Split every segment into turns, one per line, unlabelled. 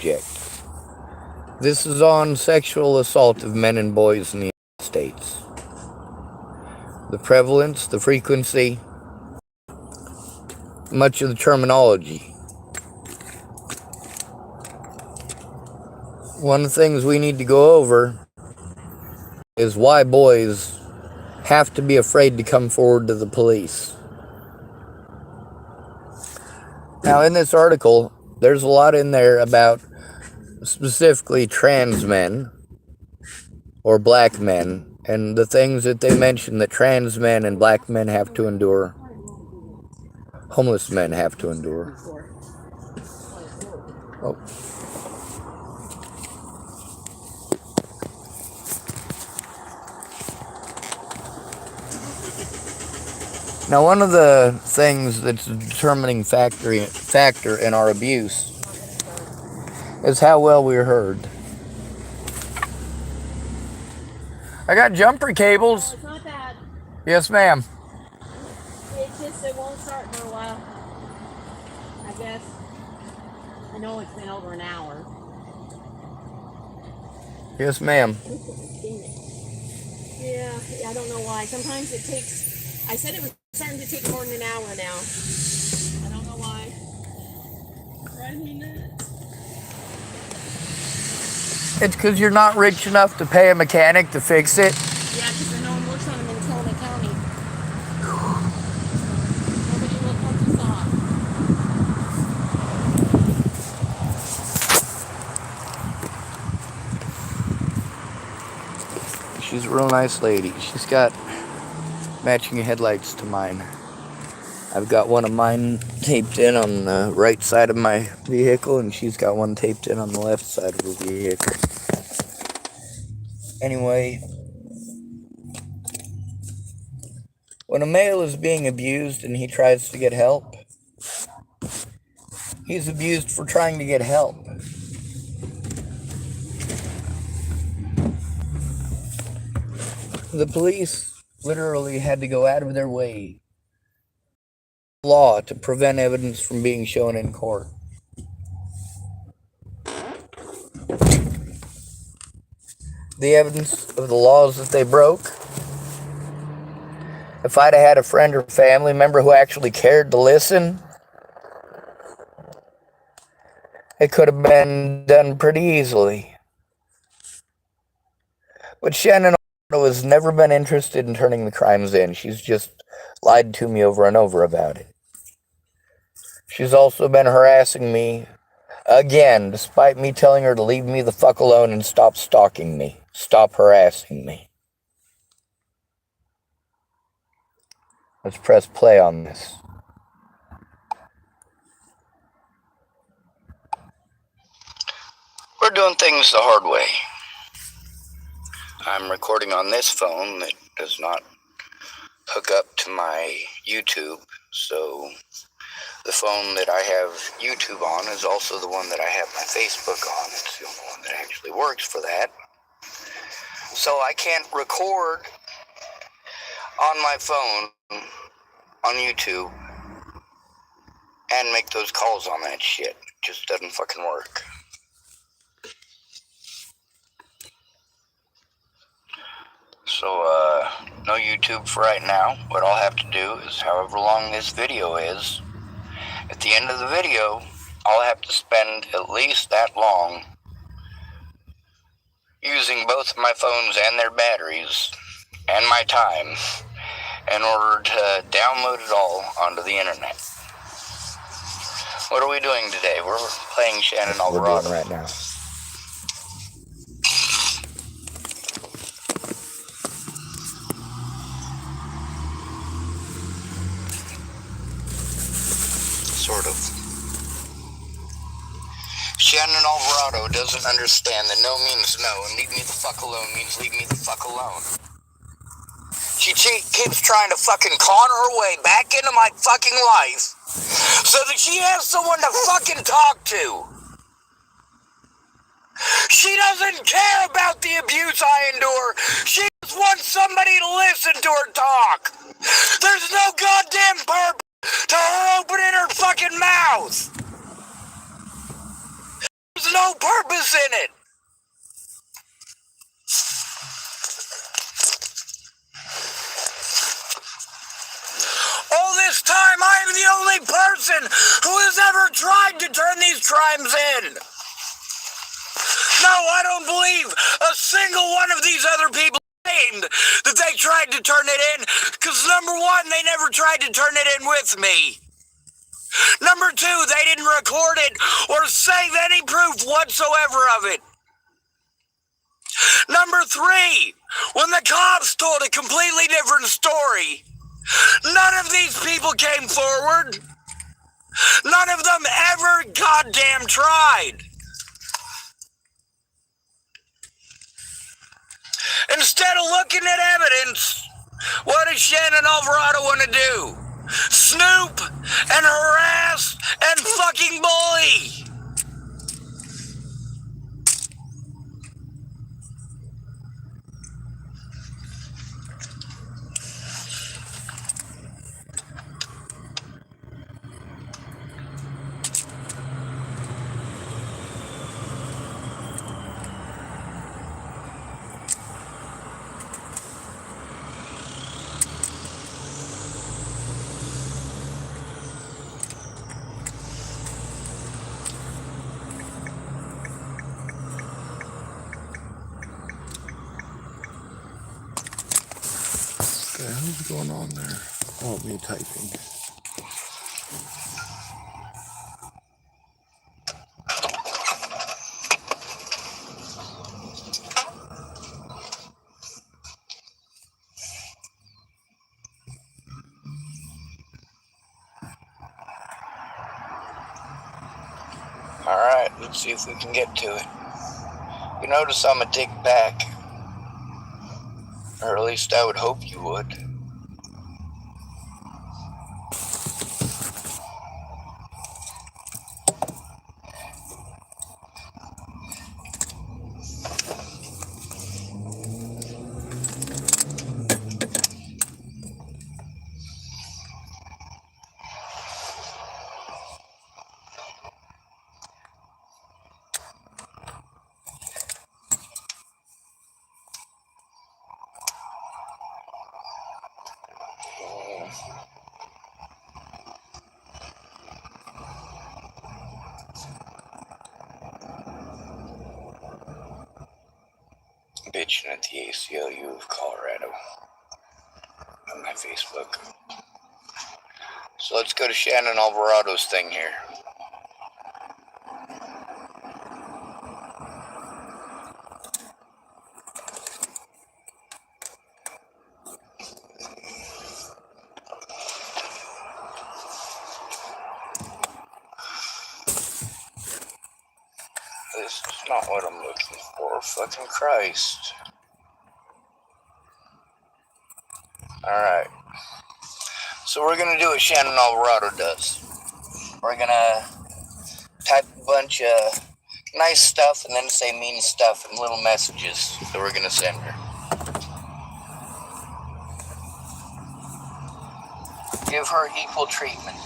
subject. This is on sexual assault of men and boys in the United States. The prevalence, the frequency, much of the terminology. One of the things we need to go over is why boys have to be afraid to come forward to the police. Now, in this article, there's a lot in there about specifically trans men or black men and the things that they mention that trans men and black men have to endure, homeless men have to endure. Oh. Now, one of the things that's a determining factor in our abuse is how well we're heard. I got jumper cables.
No, it's not that.
Yes, ma'am.
It's just it won't start for a while. I guess. I know it's been over an hour.
Yes, ma'am.
Yeah, I don't know why. Sometimes it takes. I said it was starting to take more than an hour now. I don't know why. Drives me nuts.
It's because you're not rich enough to pay a mechanic to fix it.
Yeah, because no one works on them in Tolman County. Nobody will come to stop.
She's a real nice lady. She's got matching headlights to mine. I've got one of mine taped in on the right side of my vehicle, and she's got one taped in on the left side of the vehicle. Anyway, when a male is being abused and he tries to get help, he's abused for trying to get help. The police literally had to go out of their way law to prevent evidence from being shown in court. The evidence of the laws that they broke. If I'd have had a friend or family member who actually cared to listen, it could have been done pretty easily. But Shannon Alvarado has never been interested in turning the crimes in. She's just lied to me over and over about it. She's also been harassing me again, despite me telling her to leave me the fuck alone and stop stalking me. Stop harassing me. Let's press play on this. We're doing things the hard way. I'm recording on this phone that does not hook up to my YouTube, so the phone that I have YouTube on is also the one that I have my Facebook on. It's the only one that actually works for that. So I can't record on my phone on YouTube and make those calls on that shit. It just doesn't fucking work. So, no YouTube for right now. What I'll have to do is, however long this video is, at the end of the video, I'll have to spend at least that long using both my phones and their batteries and my time in order to download it all onto the internet. What are we doing today? We're playing Shannon Alvarado. We're doing right now. Sort of. Shannon Alvarado doesn't understand that no means no, and leave me the fuck alone means leave me the fuck alone. She keeps trying to fucking con her way back into my fucking life so that she has someone to fucking talk to. She doesn't care about the abuse I endure. She just wants somebody to listen to her talk. There's no goddamn purpose to her opening her fucking mouth. There's There's no purpose in it. All this time, I am the only person who has ever tried to turn these crimes in. No, I don't believe a single one of these other people claimed that they tried to turn it in, because number one, they never tried to turn it in with me. Number two, they didn't record it or save any proof whatsoever of it. Number three, when the cops told a completely different story, none of these people came forward. None of them ever goddamn tried. Instead of looking at evidence, what does Shannon Alvarado want to do? Snoop and harass and fucking bully.
What the hell's going on there? Oh, me typing.
Alright, let's see if we can get to it. You notice I'm a dick back. Or at least I would hope you would. Bitching at the ACLU of Colorado on my Facebook. So let's go to Shannon Alvarado's thing here. This is not what I'm looking for, fucking Christ. Alright. So we're gonna do what Shannon Alvarado does. We're gonna type a bunch of nice stuff and then say mean stuff in little messages that we're gonna send her. Give her equal treatment.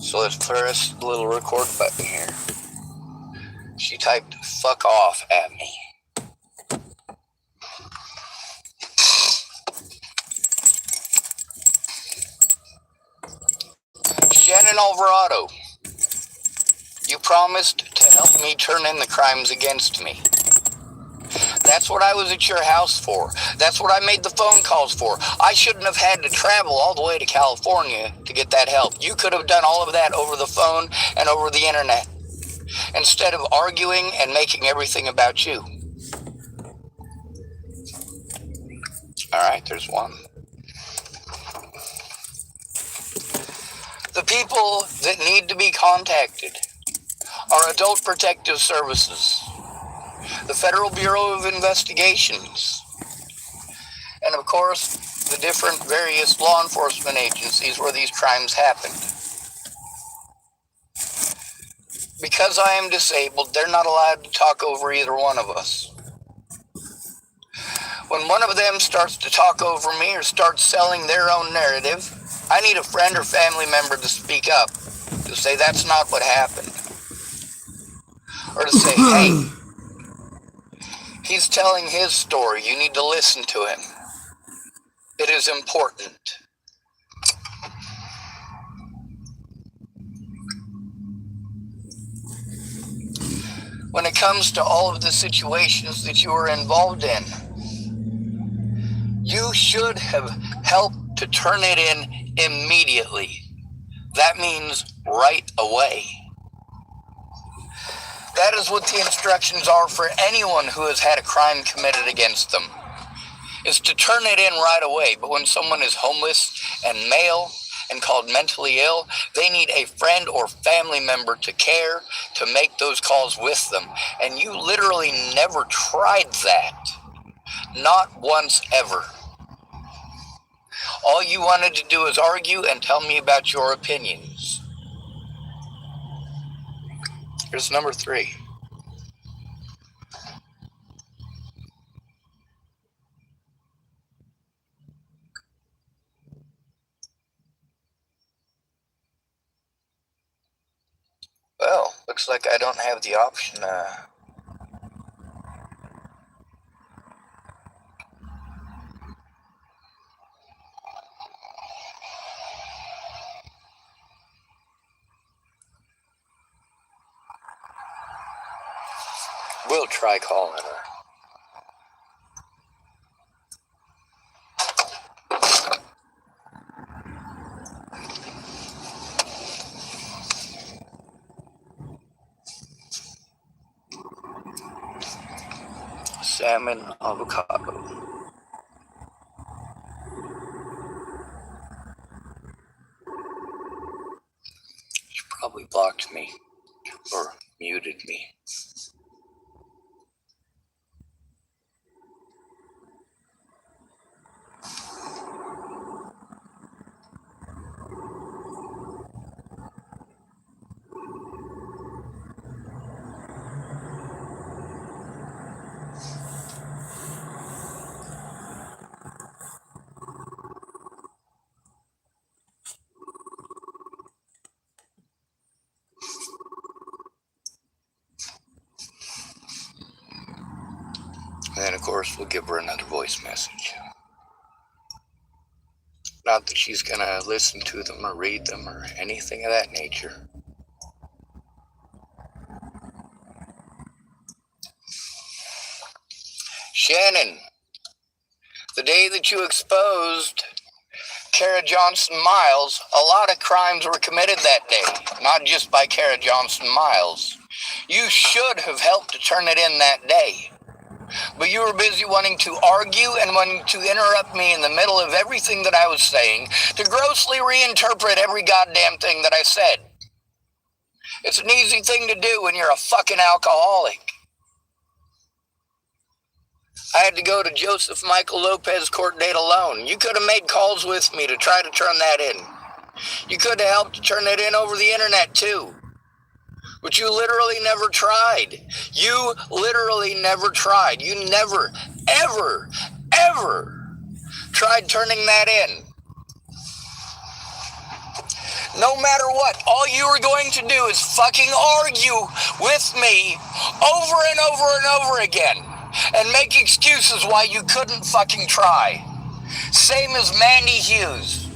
So let's press the little record button here. She typed "fuck off" at me. Shannon Alvarado, you promised to help me turn in the crimes against me. That's what I was at your house for. That's what I made the phone calls for. I shouldn't have had to travel all the way to California to get that help. You could have done all of that over the phone and over the internet, instead of arguing and making everything about you. Alright, there's one. The people that need to be contacted are Adult Protective Services, the Federal Bureau of Investigations, and of course, the different various law enforcement agencies where these crimes happened. because I am disabled, they're not allowed to talk over either one of us. When one of them starts to talk over me or starts selling their own narrative, I need a friend or family member to speak up, to say that's not what happened. Or to say, hey, he's telling his story, you need to listen to him. It is important. When it comes to all of the situations that you are involved in, you should have helped to turn it in immediately. That means right away. That is what the instructions are for anyone who has had a crime committed against them, is to turn it in right away. But when someone is homeless and male and called mentally ill, they need a friend or family member to care, to make those calls with them. And you literally never tried that. Not once ever. All you wanted to do is argue and tell me about your opinions. Here's number 3. Well, looks like I don't have the option. We'll try calling her. Salmon avocado. She probably blocked me or muted me. And then, of course, we'll give her another voice message. Not that she's going to listen to them or read them or anything of that nature. Shannon, the day that you exposed Kara Johnson Miles, a lot of crimes were committed that day. Not just by Kara Johnson Miles. You should have helped to turn it in that day. But you were busy wanting to argue and wanting to interrupt me in the middle of everything that I was saying, to grossly reinterpret every goddamn thing that I said. It's an easy thing to do when you're a fucking alcoholic. I had to go to Joseph Michael Lopez court date alone. You could have made calls with me to try to turn that in. You could have helped to turn it in over the internet too. But you literally never tried. You literally never tried. You never, ever, ever tried turning that in. No matter what, all you were going to do is fucking argue with me over and over and over again and make excuses why you couldn't fucking try. Same as Mandy Hughes.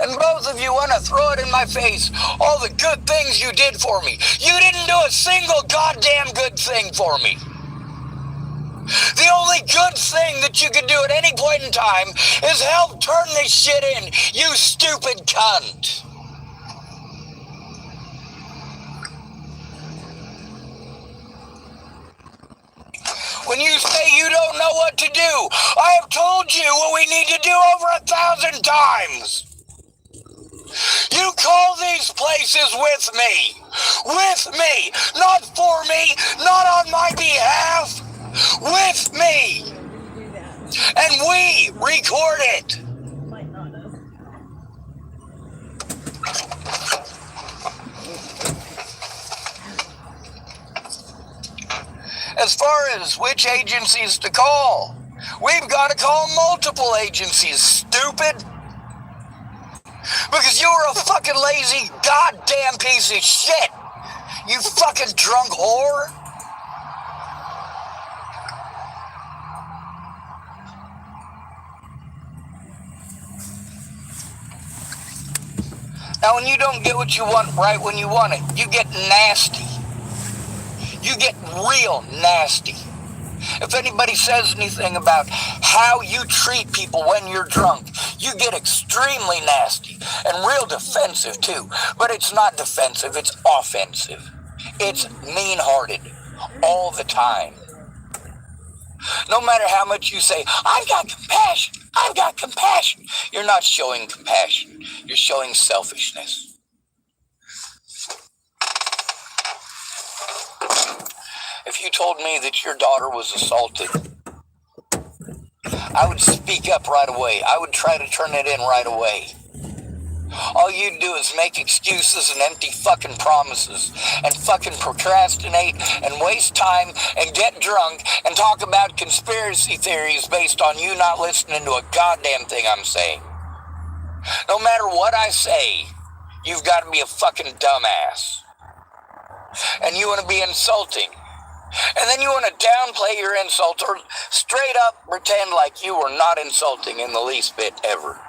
And both of you want to throw it in my face, all the good things you did for me. You didn't do a single goddamn good thing for me. The only good thing that you could do at any point in time is help turn this shit in, you stupid cunt. When you say you don't know what to do, I have told you what we need to do over 1,000 times. You call these places with me, not for me, not on my behalf, with me, and we record it. As far as which agencies to call, we've got to call multiple agencies, stupid. Because you're a fucking lazy goddamn piece of shit. You fucking drunk whore. Now, when you don't get what you want right when you want it, you get nasty. You get real nasty. If anybody says anything about how you treat people when you're drunk, you get extremely nasty and real defensive too. But it's not defensive, it's offensive. It's mean-hearted all the time. No matter how much you say, I've got compassion, you're not showing compassion. You're showing selfishness. If you told me that your daughter was assaulted, I would speak up right away. I would try to turn it in right away. All you do is make excuses and empty fucking promises and fucking procrastinate and waste time and get drunk and talk about conspiracy theories based on you not listening to a goddamn thing I'm saying. No matter what I say, you've got to be a fucking dumbass. And you want to be insulting. And then you want to downplay your insult or straight up pretend like you were not insulting in the least bit ever.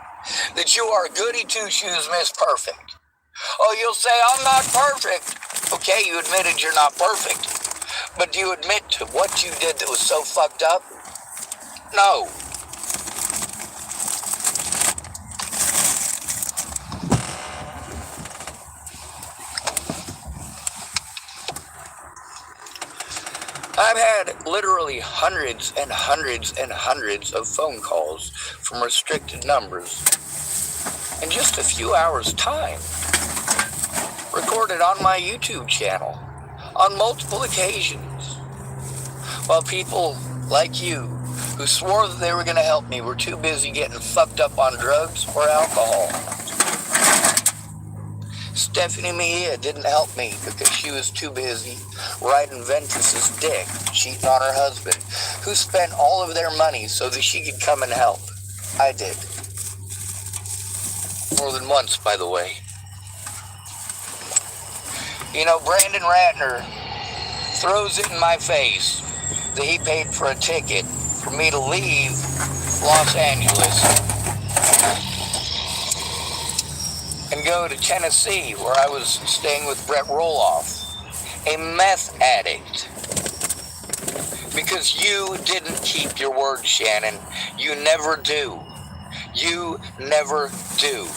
That you are goody two-shoes Miss Perfect. Oh, you'll say, I'm not perfect. Okay, you admitted you're not perfect. But do you admit to what you did that was so fucked up? No. I've had literally hundreds and hundreds and hundreds of phone calls from restricted numbers in just a few hours' time, recorded on my YouTube channel on multiple occasions, while people like you who swore that they were going to help me were too busy getting fucked up on drugs or alcohol. Stephanie Mejia didn't help me because she was too busy riding Ventus's dick, cheating on her husband, who spent all of their money so that she could come and help. I did. More than once, by the way. You know, Brandon Ratner throws it in my face that he paid for a ticket for me to leave Los Angeles and go to Tennessee, where I was staying with Brett Roloff, a meth addict. Because you didn't keep your word, Shannon. You never do. You never do.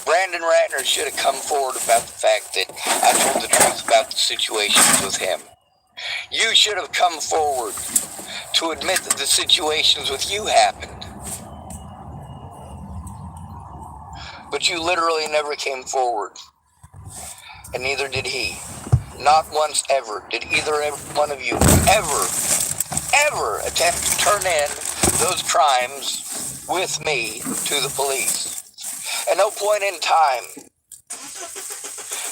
Brandon Ratner should have come forward about the fact that I told the truth about the situations with him. You should have come forward to admit that the situations with you happened. But you literally never came forward. And neither did he. Not once ever did either one of you ever attempt to turn in those crimes with me to the police. At no point in time.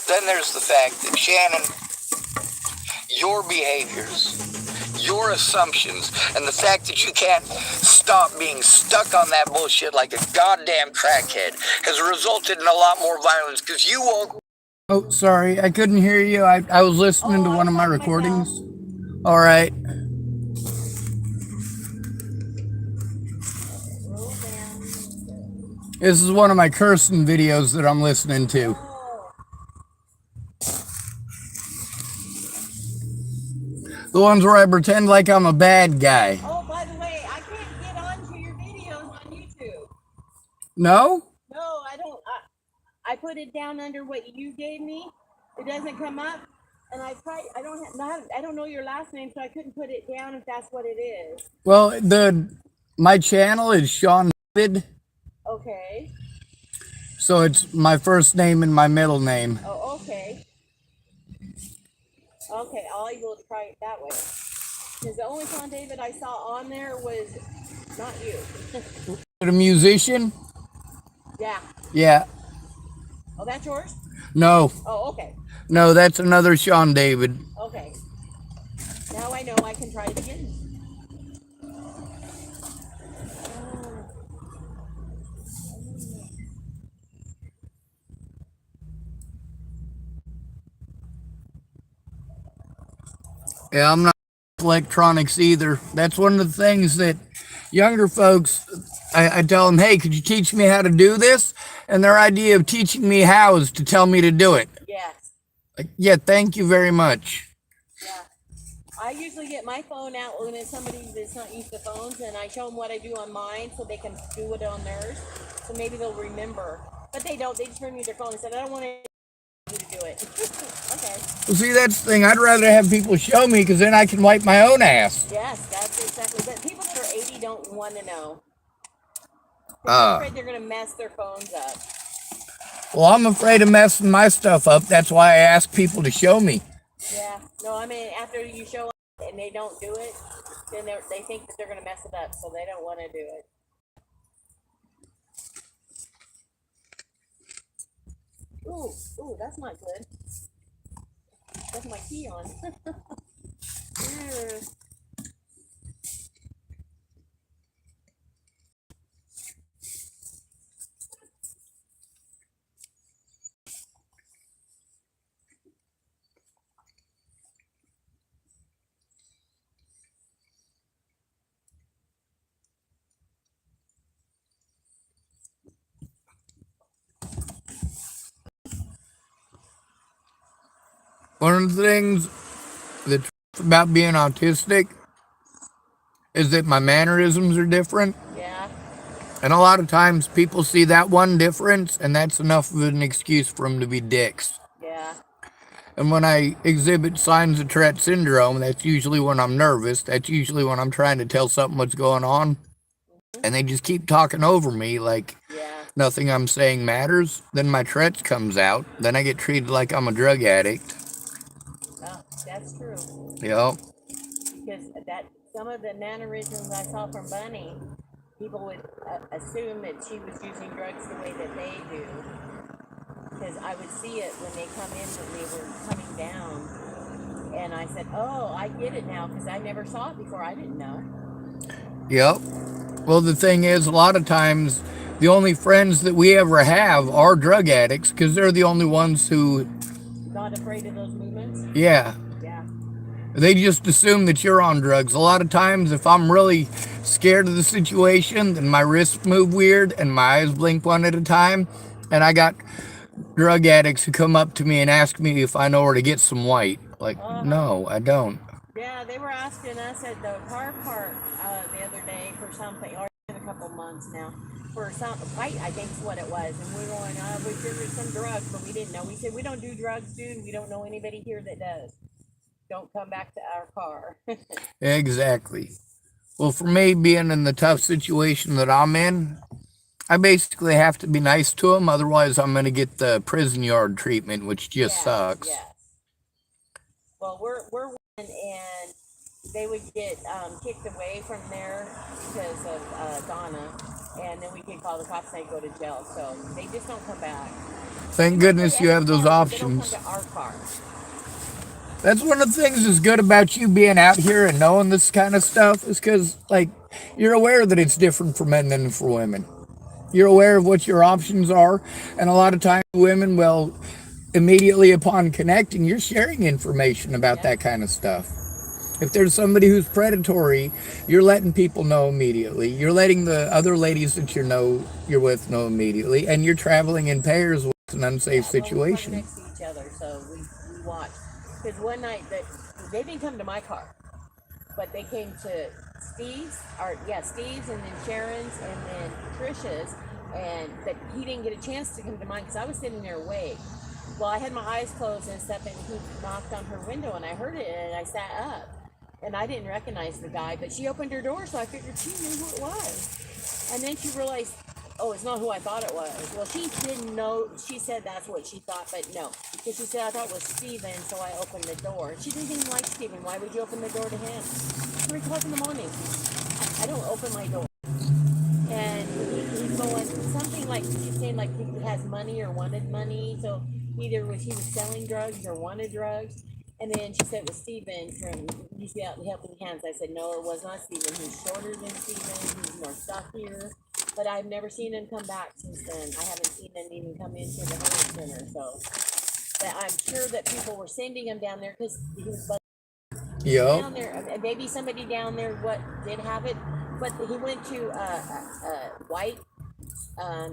Then there's the fact that, Shannon, your behaviors, your assumptions, and the fact that you can't stop being stuck on that bullshit like a goddamn crackhead has resulted in a lot more violence because you won't.
Oh, sorry, I couldn't hear you. I was listening to one of my recordings. All right. This is one of my cursing videos that I'm listening to. The ones where I pretend like I'm a bad guy.
Oh, by the way, I can't get onto your videos on YouTube.
No?
No, I don't. I put it down under what you gave me. It doesn't come up, and I tried. I don't know your last name, so I couldn't put it down if that's what it is.
Well, my channel is Sean David.
Okay.
So it's my first name and my middle name.
Oh, okay. Okay, I will try it that way. Because the only Sean David I saw on there was not you.
A musician?
Yeah.
Yeah.
Oh, that's yours?
No.
Oh, okay.
No, that's another Sean David.
Okay. Now I know I can try it again.
Yeah, I'm not electronics either. That's one of the things that younger folks, I tell them, hey, could you teach me how to do this? And their idea of teaching me how is to tell me to do it.
Yes.
Like, yeah, thank you very much.
Yeah. I usually get my phone out when it's somebody that's not used to phones, and I show them what I do on mine so they can do it on theirs. So maybe they'll remember. But they don't. They just bring me their phone and said, I don't want you to do it. Okay.
Well, see, that's the thing. I'd rather have people show me because then I can wipe my own ass.
Yes, that's exactly. But people that are 80 don't want to know. They're afraid they're going to mess their phones up.
Well, I'm afraid of messing my stuff up. That's why I ask people to show me.
Yeah. No, I mean, after you show up and they don't do it, then they think that they're going to mess it up, so they don't want to do it. Ooh, that's not good. That's my key on.
One of the things that's about being autistic is that my mannerisms are different.
Yeah.
And a lot of times people see that one difference, and that's enough of an excuse for them to be dicks.
Yeah.
And when I exhibit signs of Tourette syndrome, that's usually when I'm nervous. That's usually when I'm trying to tell something what's going on. And they just keep talking over me like nothing I'm saying matters. Then my Tourette's comes out. Then I get treated like I'm a drug addict.
Oh, that's true.
Yep.
Because some of the mannerisms I saw from Bunny, people would assume that she was using drugs the way that they do. Because I would see it when they come in when they were coming down. And I said, oh, I get it now because I never saw it before. I didn't know.
Yep. Well, the thing is, a lot of times, the only friends that we ever have are drug addicts because they're the only ones who...
Not afraid of those movements?
Yeah.
Yeah.
They just assume that you're on drugs. A lot of times, if I'm really scared of the situation, then my wrists move weird and my eyes blink one at a time. And I got drug addicts who come up to me and ask me if I know where to get some white. Like, no, I don't.
Yeah, they were asking us at the car park the other day for something, or in a couple months now, for some white, I think is what it was. And we're going, we figured some drugs, but we didn't know. We said, we don't do drugs, dude. We don't know anybody here that does. Don't come back to our car.
Exactly. Well, for me, being in the tough situation that I'm in, I basically have to be nice to them. Otherwise, I'm going to get the prison yard treatment, which just sucks.
Yes. Well, we're one, and they would get kicked away from there because of Donna, and then we could call the cops and they'd go to jail. So they just don't come back.
Thank goodness you have those options.
They don't come to our car.
That's one of the things that's good about you being out here and knowing this kind of stuff is because, like, you're aware that it's different for men than for women. You're aware of what your options are, and a lot of times women will, immediately upon connecting, you're sharing information about that kind of stuff. If there's somebody who's predatory, you're letting people know immediately. You're letting the other ladies that you're with know immediately, and you're traveling in pairs with an unsafe situation.
We're next to each other, so we watch. Because one night they didn't come to my car, but they came to Steve's, and then Sharon's, and then Trisha's, but he didn't get a chance to come to mine because I was sitting there awake. Well, I had my eyes closed and stuff, and he knocked on her window, and I heard it, and I sat up, and I didn't recognize the guy, but she opened her door, so I figured she knew who it was, and then she realized, oh, it's not who I thought it was. Well, she didn't know. She said that's what she thought, but no. Because she said, I thought it was Steven, so I opened the door. She didn't even like Steven. Why would you open the door to him? 3 o'clock in the morning. I don't open my door. And he's going, something like, she's saying like he has money or wanted money. So either he was selling drugs or wanted drugs. And then she said it was Steven from used to be out in Helping Hands. I said, no, it was not Steven. He's shorter than Steven. He's more stuffier. But I've never seen him come back since then. I haven't seen him even come into the homeless center. So but I'm sure that people were sending him down there because he was
Yep.
down there. Maybe somebody down there did have it. But he went to a white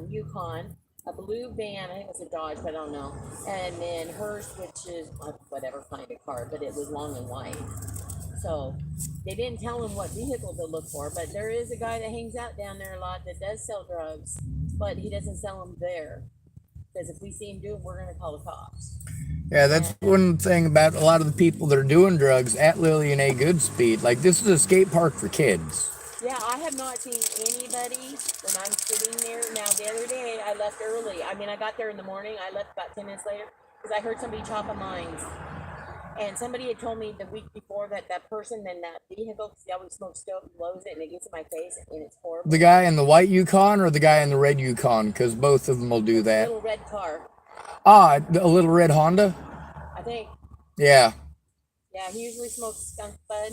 Yukon, a blue van, I think it was a Dodge, but I don't know. And then hers, which is whatever kind of car, but it was long and white. So they didn't tell him what vehicle to look for, but there is a guy that hangs out down there a lot that does sell drugs, but he doesn't sell them there. Because if we see him do it, we're going to call the cops.
Yeah, that's one thing about a lot of the people that are doing drugs at Lillian A. Goodspeed. Like, this is a skate park for kids.
Yeah, I have not seen anybody when I'm sitting there. Now, the other day, I left early. I mean, I got there in the morning. I left about 10 minutes later because I heard somebody chopping lines. And somebody had told me the week before that that person in that vehicle, because he always smokes dope and blows it, and it gets in my face, and it's horrible.
The guy in the white Yukon or the guy in the red Yukon? Because both of them will do that.
Little red car,
Ah, a little red Honda?
I think.
Yeah.
Yeah, he usually smokes skunk bud,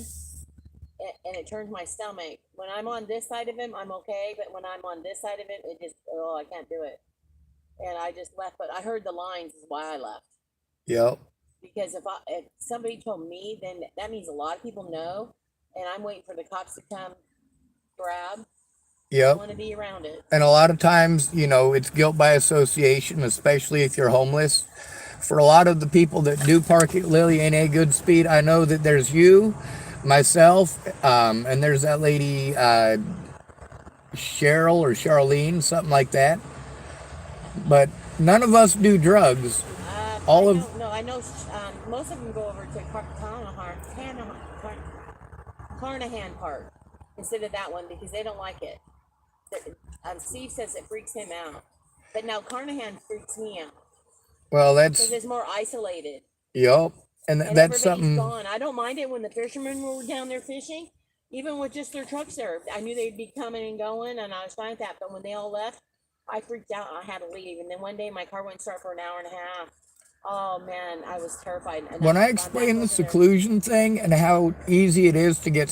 and it turns my stomach. When I'm on this side of him, I'm okay, but when I'm on this side of it, it just, oh, I can't do it. And I just left, but I heard the lines is why I left.
Yep.
Because if somebody told me, then that means a lot of people know, and I'm waiting for the cops to come grab. I
Yep.
want to be around it.
And a lot of times, you know, it's guilt by association, especially if you're homeless. For a lot of the people that do park at Lillian A. Goodspeed, I know that there's you, myself, and there's that lady, Cheryl or Charlene, something like that. But none of us do drugs.
I know most of them go over to Carnahan Park instead of that one because they don't like it. Steve says it freaks him out. But now Carnahan freaks me out.
Well,
Because
that's,
it's more isolated.
yep. And
And
that's
everybody's
something,
gone. I don't mind it when the fishermen were down there fishing, even with just their trucks there. I knew they'd be coming and going, and I was fine with that. But when they all left, I freaked out. I had to leave. And then one day my car wouldn't start for an hour and a half. Oh man, I was terrified. And
when I
got back
explain the
over there.
seclusion thing and how easy it is to get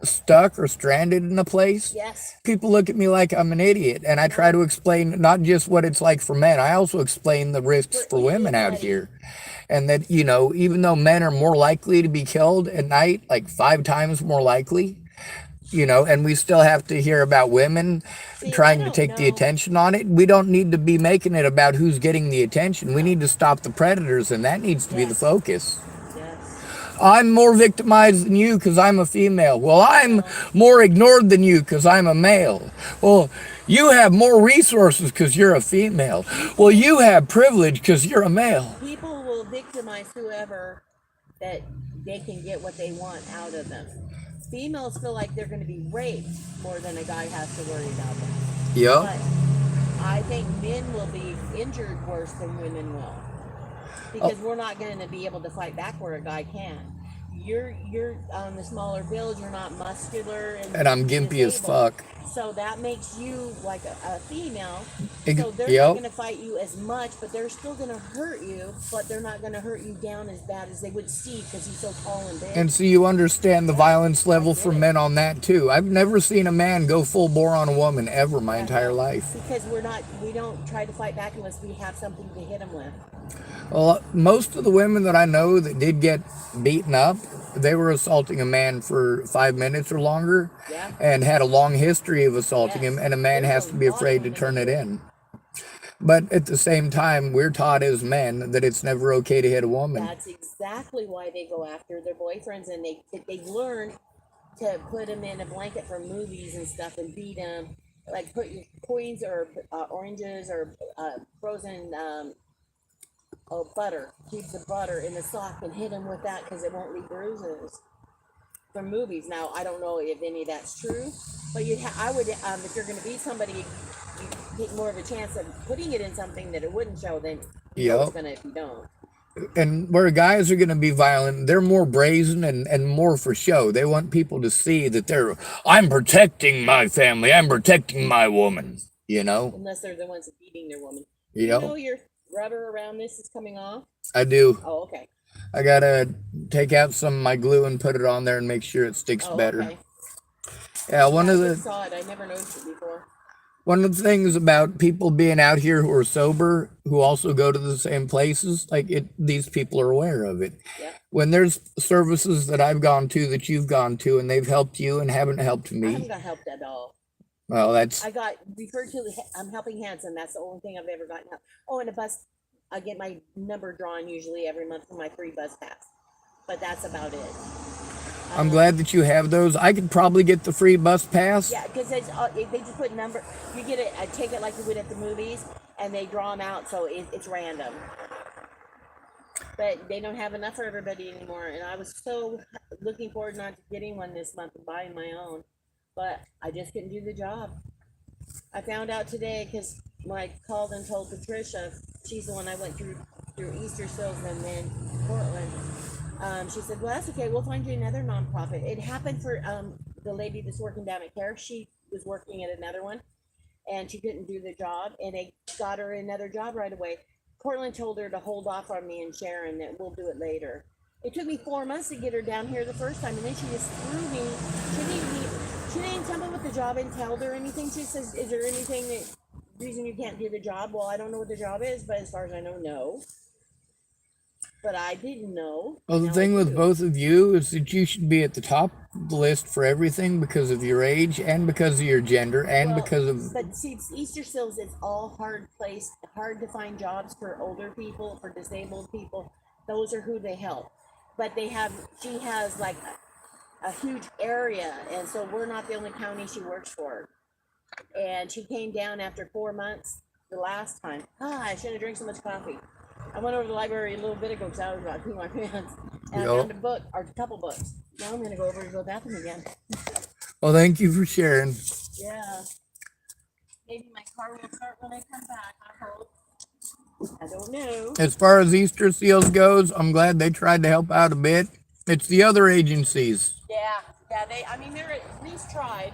stuck or stranded in a place,
Yes.
people look at me like I'm an idiot. And I try to explain not just what it's like for men, I also explain the risks for women out
anybody.
here. And that, you know, even though men are more likely to be killed at night, like 5 times more likely, you know, and we still have to hear about women
See,
trying
I
to
don't
take the
know.
attention on it. We don't need to be making it about who's getting the attention. We need to stop the predators, and that needs to be the
Yes.
focus.
Yes.
I'm more victimized than you because I'm a female. Well, I'm more ignored than you because I'm a male. Well, you have more resources because you're a female. Well, you have privilege because you're a male.
People will victimize whoever that they can get what they want out of them. Females feel like they're going to be raped more than a guy has to worry about them.
Yep.
But I think men will be injured worse than women will. Because we're not going to be able to fight back where a guy can. You're on the smaller build, you're not muscular
And I'm gimpy as
disabled.
fuck.
So that makes you like a female.
Ex-
So they're
yep.
not going to fight you as much, but they're still going to hurt you, but they're not going to hurt you down as bad as they would Steve because he's so tall and big.
And so you understand the violence level for
get it.
men on that too. I've never seen a man go full bore on a woman ever my entire life.
Because we don't try to fight back unless we have something to hit them with.
Well, most of the women that I know that did get beaten up, they were assaulting a man for 5 minutes or longer,
Yeah.
and had a long history of assaulting
Yes.
him, and a man
There's
has
a
to be
lot of
afraid to
women
turn
that
it
do it.
in. But at the same time, we're taught as men that it's never okay to hit a woman.
That's exactly why they go after their boyfriends, and they learn to put them in a blanket for movies and stuff and beat them. Like put your coins or oranges or frozen butter, cubes of butter in the sock and hit them with that because it won't leave bruises. For movies, now I don't know if any of that's true, but I would if you're going to beat somebody, you take more of a chance of putting it in something that it wouldn't show than you know it's
Yep.
going to if you don't.
And where guys are going to be violent, they're more brazen and more for show. They want people to see that I'm protecting my family, I'm protecting my woman, you know?
Unless they're the ones beating their woman.
Yep.
You know your rubber around this is coming off?
I do.
Oh, okay.
I gotta take out some of my glue and put it on there and make sure it sticks
Oh,
better.
okay.
Yeah,
Yeah, I just saw it. I never noticed it before.
one of the things about people being out here who are sober, who also go to the same places, like it, these people are aware of it.
Yeah.
When there's services that I've gone to that you've gone to and they've helped you and haven't helped
I haven't
me,
got helped at all.
well, that's
I got referred to Helping Hands, and that's the only thing I've ever gotten help. Oh, and a bus. I get my number drawn usually every month for my free bus pass, but that's about it.
I'm glad that you have those. I could probably get the free bus pass.
Yeah, because they just put number. You get a ticket like you would at the movies, and they draw them out, so it's random. But they don't have enough for everybody anymore, and I was so looking forward not to getting one this month and buying my own, but I just couldn't do the job. I found out today because when I called and told Patricia, she's the one I went through Easter Seals and then Portland. She said, "Well, that's okay. We'll find you another nonprofit." It happened for the lady that's working down at Care. She was working at another one, and she couldn't do the job, and they got her another job right away. Portland told her to hold off on me and Sharon, that we'll do it later. It took me 4 months to get her down here the first time, and then she just threw me. She didn't tell me what the job entailed or anything. She says, "Is there anything reason you can't do the job?" Well, I don't know what the job is, but as far as I know, no. But I didn't know.
Well, the
Now
thing
I
with
do.
both of you is that you should be at the top of the list for everything because of your age and because of your gender and
Well,
because of.
but see, Easter Seals is all hard to find jobs for older people, for disabled people. Those are who they help. But she has like a huge area, and so we're not the only county she works for. And she came down after 4 months the last time. I shouldn't have drank so much coffee. I went over to the library a little bit ago because I was about to pee my pants, and I found a book or a couple books. Now I'm gonna go over to the bathroom again.
Well, thank you for sharing.
Yeah. Maybe my car will start when I come back. I hope. I don't know.
As far as Easter Seals goes, I'm glad they tried to help out a bit. It's the other agencies.
Yeah. They're at least tried.